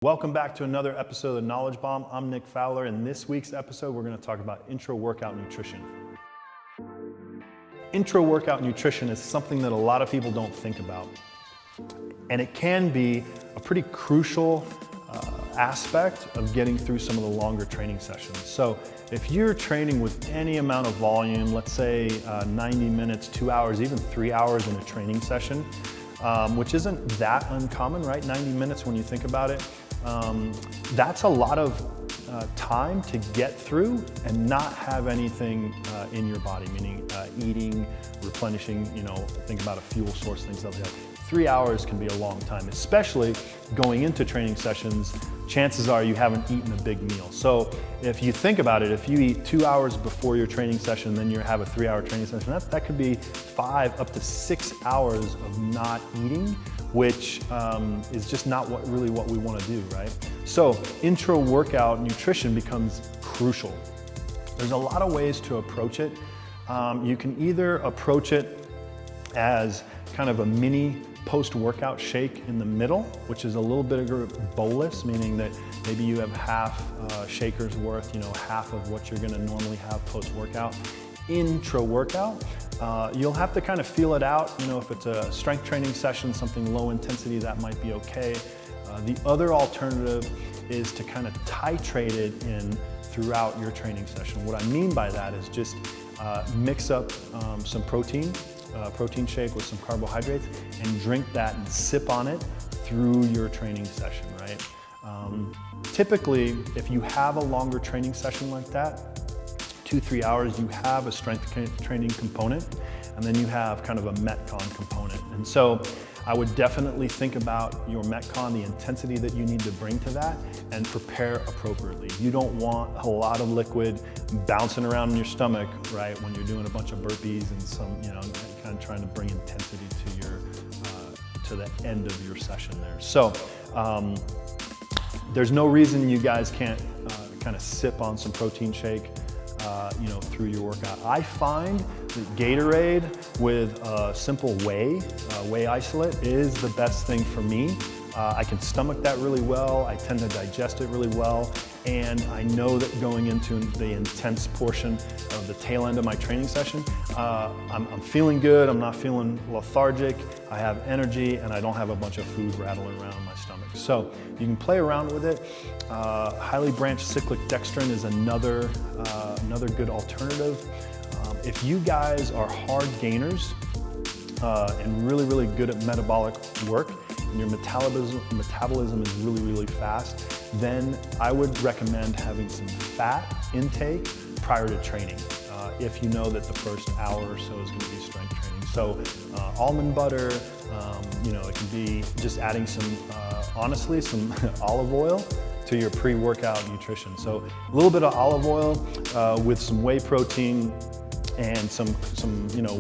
Welcome back to another episode of The Knowledge Bomb. I'm Nick Fowler. In this week's episode, we're going to talk about intra-workout nutrition. Intra-workout nutrition is something that a lot of people don't think about. And it can be a pretty crucial aspect of getting through some of the longer training sessions. So if you're training with any amount of volume, let's say 90 minutes, 2 hours, even 3 hours in a training session, which isn't that uncommon, right? 90 minutes when you think about it. That's a lot of time to get through and not have anything in your body, meaning eating, replenishing, think about a fuel source, things like that. 3 hours can be a long time, especially going into training sessions. Chances are you haven't eaten a big meal. So if you think about it, if you eat 2 hours before your training session, then you have a 3-hour training session, that could be 5 up to 6 hours of not eating, which is just not really what we want to do, right? So intra-workout nutrition becomes crucial. There's a lot of ways to approach it. You can either approach it as kind of a mini post-workout shake in the middle, which is a little bigger bolus, meaning that maybe you have half shaker's worth, half of what you're gonna normally have post-workout. Intra-workout, you'll have to kind of feel it out. If it's a strength training session, something low intensity, that might be okay. The other alternative is to kind of titrate it in throughout your training session. What I mean by that is just mix up some protein shake with some carbohydrates, and drink that and sip on it through your training session, right? Typically, if you have a longer training session like that, 2-3 hours, you have a strength training component, and then you have kind of a Metcon component. And so I would definitely think about your Metcon, the intensity that you need to bring to that, and prepare appropriately. You don't want a lot of liquid bouncing around in your stomach, right, when you're doing a bunch of burpees and some, kind of trying to bring intensity to the end of your session there. So there's no reason you guys can't kind of sip on some protein shake through your workout. I find that Gatorade with simple whey isolate is the best thing for me. I can stomach that really well. I tend to digest it really well. And I know that going into the intense portion of the tail end of my training session, I'm feeling good, I'm not feeling lethargic, I have energy, and I don't have a bunch of food rattling around in my stomach. So you can play around with it. Highly branched cyclic dextrin is another good alternative. If you guys are hard gainers and really good at metabolic work, and your metabolism is really fast, then I would recommend having some fat intake prior to training, if you know that the first hour or so is going to be strength training. So almond butter, it can be just adding some, honestly, some olive oil to your pre-workout nutrition. So a little bit of olive oil with some whey protein, and some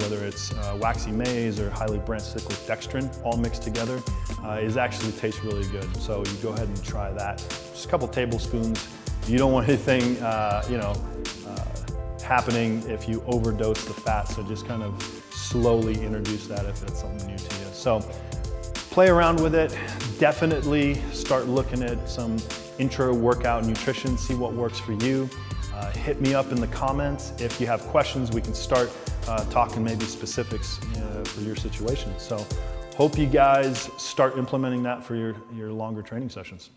whether it's waxy maize or highly branched cyclic dextrin, all mixed together, actually tastes really good. So you go ahead and try that. Just a couple tablespoons. You don't want anything, happening if you overdose the fat. So just kind of slowly introduce that if it's something new to you. So play around with it. Definitely start looking at some intra-workout nutrition. See what works for you. Hit me up in the comments. If you have questions, we can start talking maybe specifics for your situation. So hope you guys start implementing that for your longer training sessions.